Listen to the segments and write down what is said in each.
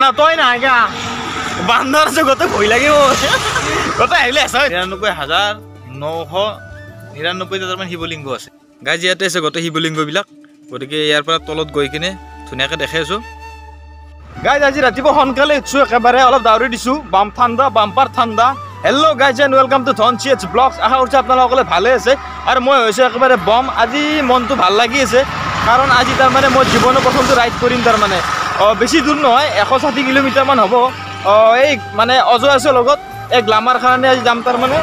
না তই নাই গা বান্দৰ আছে গতে ভয় লাগিব গতে আহিলে ৯৯,৯৯৯ মান শিৱলিংগ আছে গাইজ ইয়াতে আছে গতে শিৱলিংগ বিলাক গতিকে ইয়াৰ পৰা তলত গৈ কিনে ধুনীয়াকে দেখাই আছো গাইজ আজি ৰাতিপুৱা সোনকালে উঠছো একেবাৰে অলপ দাউৰি দিছো বাম ঠাণ্ডা বাম্পাৰ ঠাণ্ডা hello' guys and welcome to ধনচিএচ ব্লগছ আশা কৰিছোঁ আপোনালোকসকলে ভালে আছে আৰু মই হৈছোঁ একেবাৰে বম আজি মনটো ভাল লাগি আছে কাৰণ আজি তাৰমানে মই জীৱনৰ প্ৰথমটো ৰাইড কৰিম তাৰমানে বেছি দূৰ নহয় ১৬০ কিলোমিটাৰমান হ'ব এই মানে অজয় লগত এই গ্লামাৰ কাৰণে আজি যাম তাৰমানে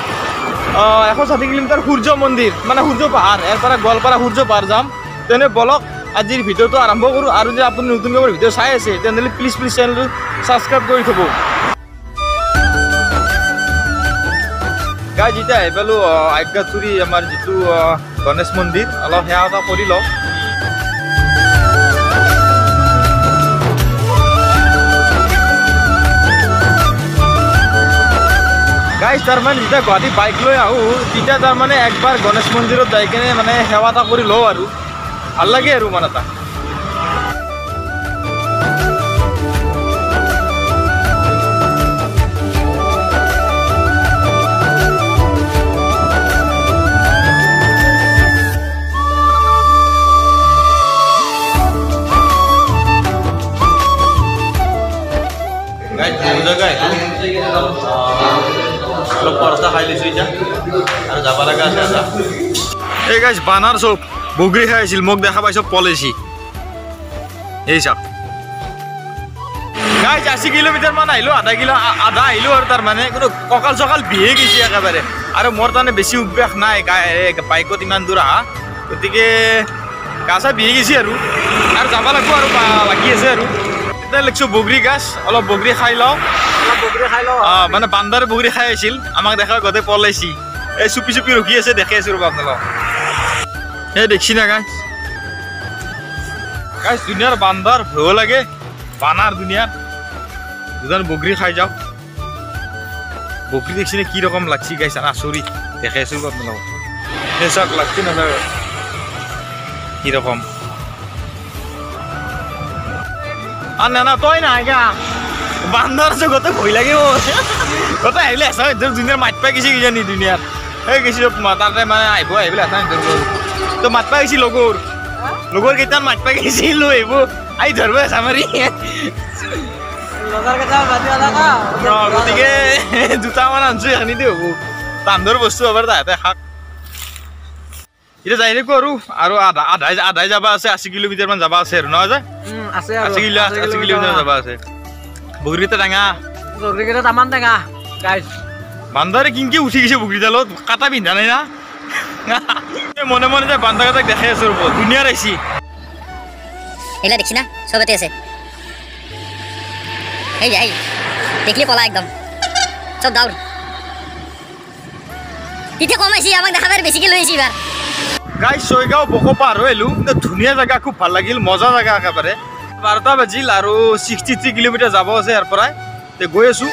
১৬০ কিলোমিটাৰ সূৰ্য মন্দিৰ মানে সূৰ্য পাহাৰ ইয়াৰ পৰা গোৱালপাৰা সূৰ্য পাহাৰ যাম তেনে বলক আজিৰ ভিডিঅ'টো আৰম্ভ কৰোঁ আৰু যদি আপুনি নতুনকৈ মোৰ ভিডিঅ' চাই আছে তেনেহ'লে প্লিজ চেনেলটো ছাবস্ক্ৰাইব কৰি থ'ব গাইজ এতিয়া আহি পালোঁ আজ্ঞাতুৰী আমাৰ যিটো গণেশ মন্দিৰ অলপ সেৱা এটা কৰি লওঁ গাইজ তাৰমানে যেতিয়া গুৱাহাটী বাইক লৈ আহোঁ তেতিয়া তাৰমানে একবাৰ গণেশ মন্দিৰত যাই কিনে মানে সেৱা এটা কৰি লওঁ আৰু ভাল লাগে আৰু মানে এটা অলপ পৰঠা খাই লৈছোঁ এতিয়া আৰু যাব লগা আছে এটা এই গাইজ বানাৰ চব বগৰী খাই আছিল মোক দেখা পাইছ পলিচি এই চাওক গাইজ ৮০ কিলোমিটাৰমান আহিলোঁ আধা আহিলোঁ আৰু তাৰমানে কিন্তু কঁকাল চকাল বিহে গৈছে একেবাৰে আৰু মোৰ তাৰমানে বেছি অভ্যাস নাই বাইকত ইমান দূৰ অহা গতিকে গা চা বিহে গৈছে আৰু যাব লাগিব আৰু লাগি আছে আৰু এতিয়া লিখিছোঁ বগৰী গাছ অলপ বগৰী খাই লওঁ মানে বান্দাৰ বগৰী খাই আছিল আমাক দেখা গোটেই পলাইছি এই চুপি ৰখি আছে দেখি আছো ৰ'ব আপোনালোক এই দেখছি না গাইজ দুনিয়াৰ বান্দাৰ ভয় লাগে বানাৰ দুনিয়াৰ দুজন বগৰী খাই যাওঁ বগৰী দেখছি নে কি ৰকম লাগছি গাইছ আচৰিত দেখি আছো ৰ'ব আপোনালোক এই চাওক লাগছি নাযাব কি ৰকম না তই নাই গা বান্দৰ আছে গতে ভয় লাগিব গতে আহিলে দুনিয়াৰ মাত পাই গৈছে কিজানি দুনিয়াৰ এই গৈছোঁ তাতে মানে আহিবলৈ তো মাত পাই গৈছি লগৰ কেইটামান মাত পাই গৈছি লৈ আহিব আহি ধৰিব আছে মাৰি গতিকে দুটামান আনিছোঁ এইখিনি দি হ'ব বান্দৰ বস্তু হ'ব তাহাঁতে শাক এতিয়া যাই থাকোঁ আৰু আধাই যাব আছে ৮০ কিলোমিটাৰমান যাব আছে আৰু নহয় যে ৮০ কিলোমিটাৰ যাব আছে বগৰীকেইটা টেঙা তামান টেঙা গাইজ বান্দাৰে কিনকে উঠি গৈছে বগৰীডালত কাটা পিন্ধা নাই না মনে মনে যে বান্দা কেইটাক দেখাই আছো ৰ'ব ধুনীয়া আহিছি এইলা দেখছি না সবতে আছে এই দেখলি পলা একদম সব দাউৰ এতিয়া কমাইছি আমাক দেখাবাৰ বেছিকে লৈ আহিছি এবাৰ গাইজ ছয়গাঁও বকো পাৰ হৈ আহিলোঁ ধুনীয়া জেগা খুব ভাল লাগিল মজা জেগা একেবাৰে ১২টা বাজিল আৰু ৬৩ কিলোমিটাৰ যাব আছে ইয়াৰ পৰাই গৈ আছোঁ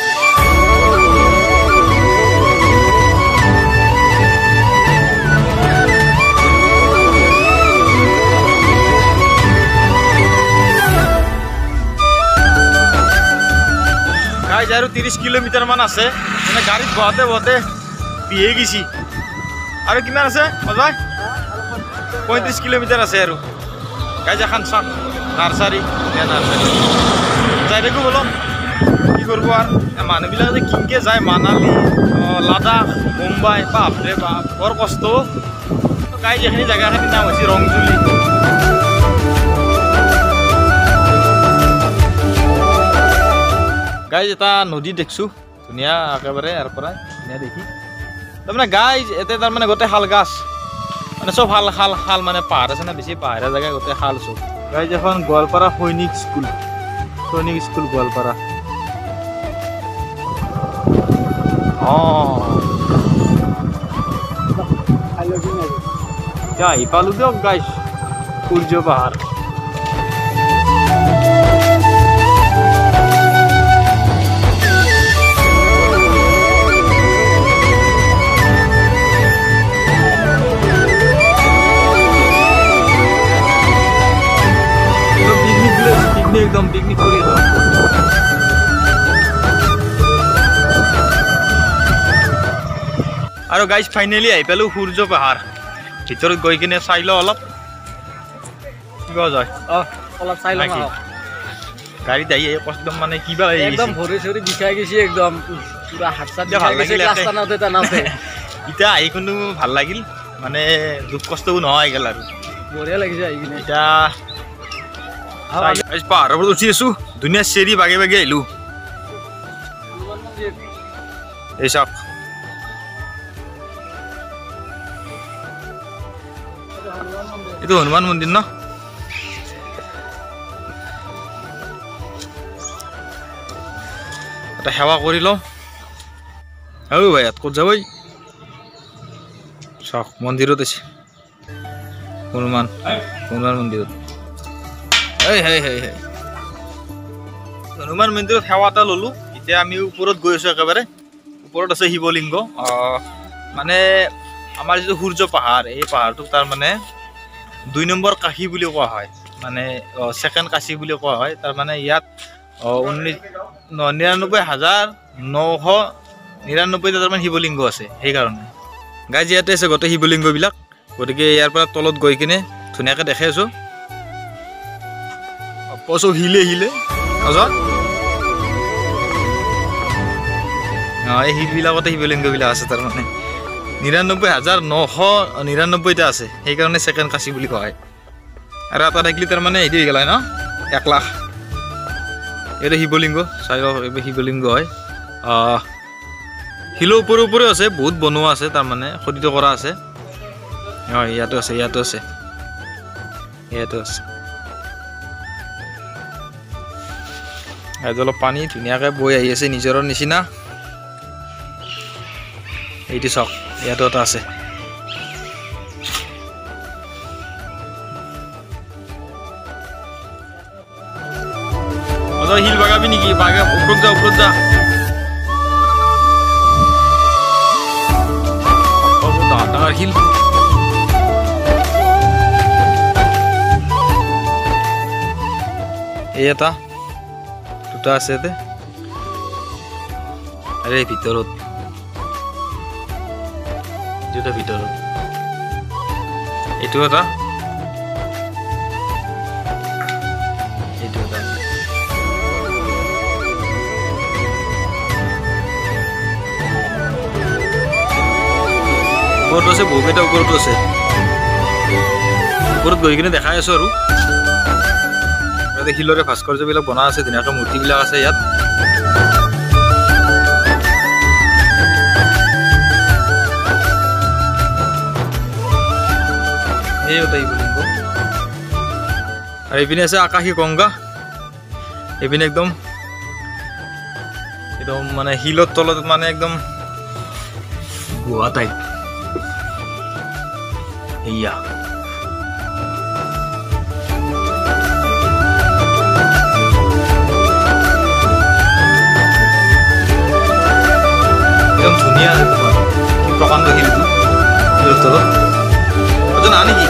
গাইজ আৰু ৩০ কিলোমিটাৰমান আছে মানে গাড়ীত বহোঁতে বিহে গৈছি আৰু কিমান আছে অজয় ৩৫ কিলোমিটাৰ আছে আৰু গাইজ এখন চাওক নাৰ্চাৰী যাই থাকোঁ বলক কি কৰিব আৰু মানুহবিলাক যে কিনকে যায় মানালী লাডাখ মুম্বাই বাপৰে বাপ বৰ কষ্ট গাইজ এইখিনি জেগাখিনিৰ নাম হৈছে ৰংজুলি গাইজ এটা নদী দেখিছোঁ ধুনীয়া একেবাৰে ইয়াৰ পৰাই ধুনীয়া দেখি তাৰমানে গাইজ ইয়াতে তাৰমানে গোটেই শাল গাছ মানে চব শাল মানে পাহাৰ আছে না বেছি পাহাৰীয়া জেগা গোটেই শাল চব গাইজ এখন গোৱালপাৰা সৈনিক স্কুল গোৱালপাৰা আহি পালোঁ দিয়ক গাইজ সূৰ্য পাহাৰ একদম পিকনিক কৰি আৰু গাইজ ফাইনেলি আহি পালোঁ সূৰ্য পাহাৰ ভিতৰত গৈ কিনে চাই লওঁ অলপ কি কোৱা যায় অলপ চাই লওঁ গাড়ীত আহি একদম মানে কিবা একদম ভৰি চৰি বিষাই গৈছে একদম পুৰা হাত চাত ভাল বিষাই গৈছে লাগিল ক্লাছ টানাওতে এতিয়া আহি কোনো ভাল লাগিল মানে দুখ কষ্টও নহয় গেল আৰু বঢ়িয়া লাগিছে আহি কিনে এতিয়া পাহাৰৰ ওপৰত উঠি আছোঁ ধুনীয়া চেৰি বাগে বাগে আহিলোঁ এই চাওক এইটো হনুমান মন্দিৰ ন এটা সেৱা কৰি লওঁ ঔ ভাই ইয়াত ক'ত যাবই চাওক মন্দিৰত আছে হনুমান মন্দিৰত হনুমান মন্দিৰত সেৱা এটা ল'লোঁ এতিয়া আমি ওপৰত গৈ আছোঁ একেবাৰে ওপৰত আছে শিৱলিংগ মানে আমাৰ যিটো সূৰ্য পাহাৰ এই পাহাৰটোক তাৰমানে 2 নম্বৰ কাশী বুলি কোৱা হয় মানে ছেকেণ্ড কাশী বুলি কোৱা হয় তাৰমানে ইয়াত 99,999টা তাৰমানে শিৱলিংগ আছে সেইকাৰণে গাইজ ইয়াতে আছে গোটেই শিৱলিংগবিলাক গতিকে ইয়াৰ পৰা তলত গৈ কিনে ধুনীয়াকৈ দেখাই আছোঁ পচো হিলে এই শিলবিলাকতে শিৱলিংগবিলাক আছে তাৰমানে 99,999টা আছে সেইকাৰণে ছেকেণ্ড কাশী বুলি কোৱা হয় আৰু এটা থাকিলে তাৰমানে হেৰি হৈ গ'ল হয় ন 1 লাখ এইটো শিৱলিংগ চাই লওক এইবোৰ শিৱলিংগ হয় শিলৰ ওপৰে আছে বহুত বনোৱা আছে তাৰমানে খোদিত কৰা আছে হয় ইয়াতো আছে অলপ পানী ধুনীয়াকৈ বৈ আহি আছে নিজৰৰ নিচিনা এইটো চাওক ইয়াতো এটা আছে শিল বাগাবি নেকি ওপৰত যা ডাঙৰ শিল এই এটা দুটা আছে ইয়াতে আৰে ভিতৰত এইটো এটা ওপৰত আছে বহুকেইটা ওপৰতো আছে ওপৰত গৈ কিনে দেখাই আছোঁ আৰু ইয়াতে শিলৰে ভাস্কৰ্যবিলাক বনোৱা আছে ধুনীয়াকৈ মূৰ্তিবিলাক আছে ইয়াত আৰু এইপিনে আছে আকাশী গংগা এইপিনে একদম মানে শিলৰ তলত মানে একদম গুহা টাইপ এয়া একদম ধুনীয়া প্ৰকাণ্ড শিলটো শিলৰ তলত না নেকি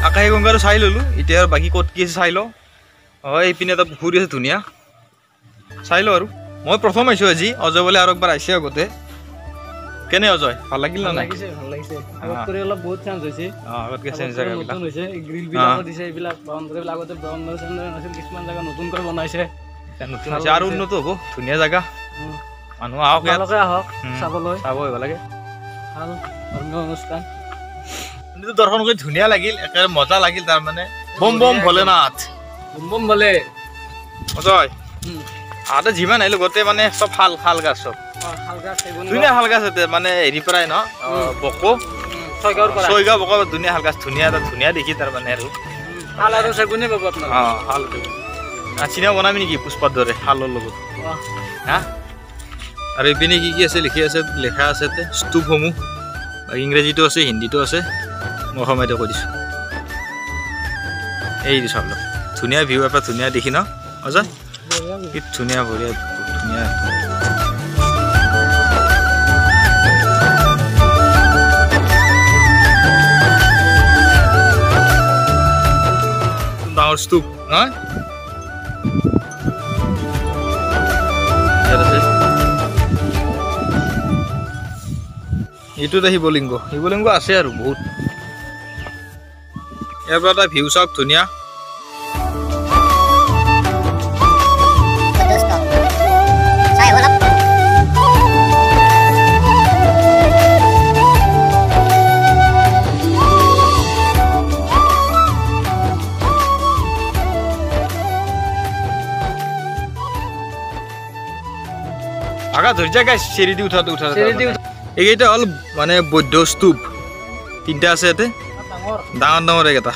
আকাশী গংগাটো চাই ল'লোঁ এতিয়া আৰু বাকী ক'ত কি আছে চাই লওঁ এইপিনে এটা পুখুৰী আছে ধুনীয়া চাই লওঁ আৰু মই প্ৰথম আহিছোঁ আজি অজয় বোলে আৰু একবাৰ আহিছে আগতে কেনে অজয় ভাল লাগিল না নাই ভাল লাগিছে আগতকৈ অলপ বহুত চেঞ্জ হৈছে আগতকৈ চেঞ্জ জেগাবিলাক গ্ৰিলবিলাক দিছে এইবিলাক বাউণ্ডাৰীবিলাক আগতে বাউণ্ডাৰী নাছিল কিছুমান জেগা নতুনকৈ বনাইছে নতুন হৈছে আৰু উন্নত হ'ব ধুনীয়া জেগা মানুহ আহক চাবলৈ চাব আহিব লাগে ভাল ধৰ্মীয় অনুষ্ঠান দৰ্শন কৰি ধুনীয়া লাগিল একেবাৰে মজা লাগিল তাৰমানে বম বম ভোলেনাথ বম বলে অজয় আহোঁতে যিমান আহিলোঁ গোটেই মানে চব শাল গাছ চব ধুনীয়া শাল গাছ আছে মানে হেৰি পৰাই ন বকো ছয়গাঁও বকো ধুনীয়া শাল গাছ ধুনীয়া এটা ধুনীয়া দেখি তাৰমানে আৰু শাল আৰু চেগুনে পাব আপোনাৰ শাল চিনেমা বনাবি নেকি পুষ্পাৰ দৰে শালৰ লগত হা আৰু এইপিনে কি আছে লেখা আছে স্তূপসমূহ ইংৰাজীটো আছে হিন্দীটো আছে মই অসমীয়াতে কৈ দিছোঁ এই চাব ধুনীয়া ভিউ এপাৰ ধুনীয়া দেখি ন অজয় কি ধুনীয়া বঢ়িয়া ধুনীয়া ডাঙৰ স্তূপ নহয় এইটো এটা শিৱলিংগ আছে আৰু বহুত ইয়াৰ পৰা এটা ভিউ চাওক ধুনীয়া আগা ধৰি যায় গাইছ চেৰি দি উঠাতে এইকেইটা হ'ল মানে বৌদ্ধ স্তূপ 3টা আছে ইয়াতে ডাঙৰ ডাঙৰ এটা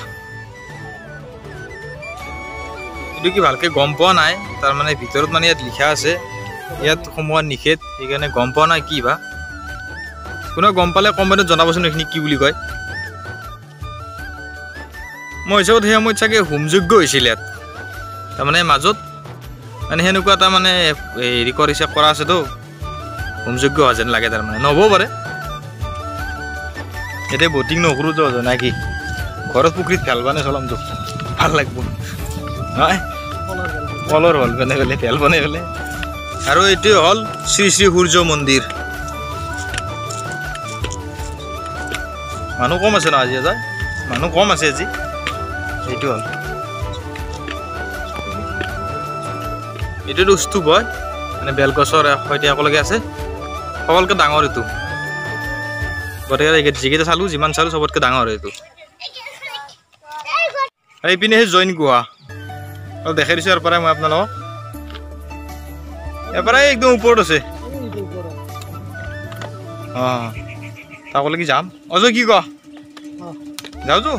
এইটো কি ভালকে গম পোৱা নাই তাৰ মানে ভিতৰত মানে ইয়াত লিখা আছে ইয়াত সোমোৱা নিষেধ সেইকাৰণে গম পোৱা নাই কি বা কোনো গম পালে কমেণ্টত জনাবচোন এইখিনি কি বুলি কয় মই হিচাপত সেই সময়ত চাগে হোমযজ্ঞ হৈছিল ইয়াত তাৰমানে মাজত মানে সেনেকুৱা এটা মানে হেৰি কৰিছে কৰা আছেতো হোমযজ্ঞ হোৱা যেন লাগে তাৰমানে নহ'বও পাৰে এতিয়া বটিং নকৰোঁ তো নাই কি ঘৰত পুখুৰীত পেলবানে চলামতো ভাল লাগিব হয় কলৰ হ'ল বনাই পেলাই তেল বনাই পেলাই আৰু এইটোৱে হ'ল শ্ৰী শ্ৰী সূৰ্য মন্দিৰ মানুহ কম আছে ন আজি মানুহ কম আছে আজি এইটো হ'ল এইটোতো স্তূপ হয় মানে বেলগছৰ সৈতে একেলগে আছে সকলোকে ডাঙৰ এইটো গতিকে যিকেইটা চালোঁ যিমান চালোঁ চবতকৈ ডাঙৰ এইটো এইপিনে সেই জৈন গুহা অলপ দেখাই দিছোঁ ইয়াৰ পৰাই মই আপোনালোকক ইয়াৰ পৰাই একদম ওপৰত আছে অঁ তাকলৈকে যাম অজয় কি কোৱা যাওঁতো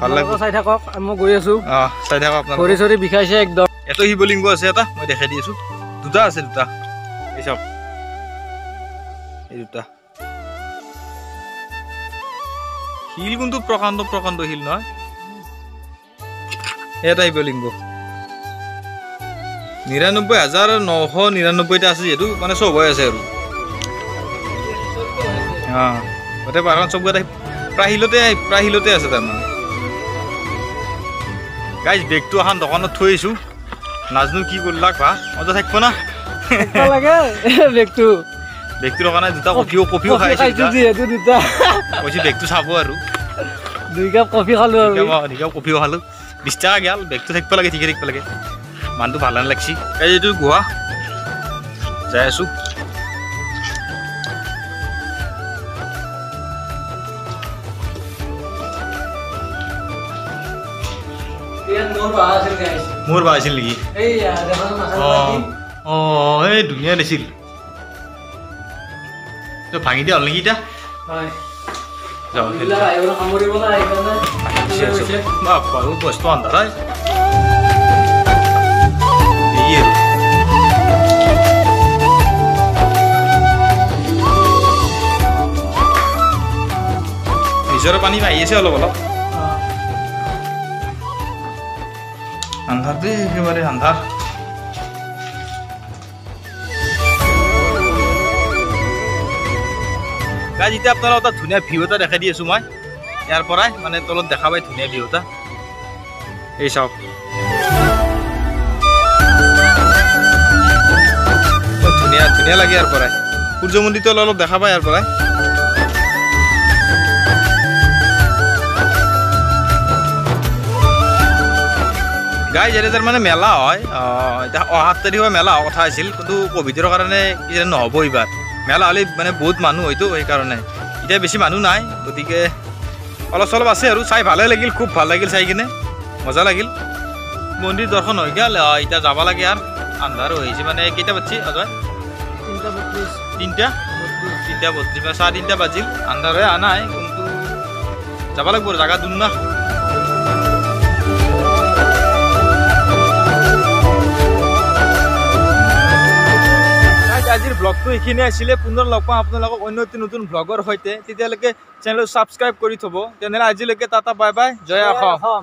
ভাল লাগিব চাই থাকক মই গৈ আছোঁ অঁ চাই থাকক আপোনালোক ভৰি চৰি বিষাইছে একদম এটো শিৱলিংগ আছে এটা মই দেখাই দি আছোঁ দুটা আছে দুটা এই চাওক এই দুটা শিল কিন্তু প্ৰকাণ্ড শিল নহয় এটা শিৱলিংগ 99,999টা আছে যিহেতু মানে চব হৈ আছে আৰু অঁ গোটেই পাহাৰখন চব প্ৰায় শিলতে আছে তাৰমানে গাইজ বেগটো এখন দোকানত থৈ আহিছোঁ নাজনো কি কৰিলাক ভা অজা থাকিব না লাগে বেগটোৰ কাৰণে দুটা কফিও খাই যিহেতু দুটা কৈছে বেগটো চাব আৰু 2 কাপ কফি খালোঁ আৰু 2 কাপ কফিও খালোঁ 20 টকা গেল বেগটো থাকিব লাগে ঠিকে থাকিব লাগে মানুহটো ভাল নালাগছি এই এইটো গুহা যাই আছোঁ মোৰ বা আছিল নেকি অঁ এই ধুনীয়া দিছিল তই ভাঙি দিয়া হ'ল নেকি এতিয়া বস্তু আন্ধাৰ হয় নিজৰ পানী আহি আছে অলপ আন্ধাৰ দেই একেবাৰে আন্ধাৰ গাইজ এতিয়া আপোনালোকক এটা ধুনীয়া ভিউ এটা দেখাই দি আছোঁ মই ইয়াৰ পৰাই মানে তলত দেখা পাই ধুনীয়া ভিউ এটা এই চাওক ধুনীয়া লাগে ইয়াৰ পৰাই সূৰ্য মন্দিৰটো অলপ দেখা পায় ইয়াৰ পৰাই গাইজ ইয়াতে তাৰ মানে মেলা হয় এতিয়া 7 তাৰিখৰ মেলা হোৱাৰ কথা আছিল কিন্তু ক'ভিডৰ কাৰণে কি জানো নহ'ব এইবাৰ মেলা হ'লে মানে বহুত মানুহ হয়তো সেইকাৰণে এতিয়া বেছি মানুহ নাই গতিকে অলপ চলপ আছে আৰু চাই ভালে লাগিল খুব ভাল লাগিল চাই কিনে মজা লাগিল মন্দিৰ দৰ্শন হৈ গ'ল এতিয়া যাব লাগে আৰু আন্ধাৰ হৈছে মানে কেইটা বাজিছে অজয় 3:32 3:32 বাজিল আন্ধাৰ হৈ অহা নাই কিন্তু যাব লাগিব জাগা দূৰ না আজিৰ ব্লগটো এইখিনি আছিলে পুনৰ লগ পাম আপোনালোকক অন্য এটি নতুন ব্লগৰ সৈতে তেতিয়ালৈকে চেনেলটো ছাবস্ক্ৰাইব কৰি থ'ব তেনেহ'লে আজিলৈকে টাটা বাই বাই জয় অসম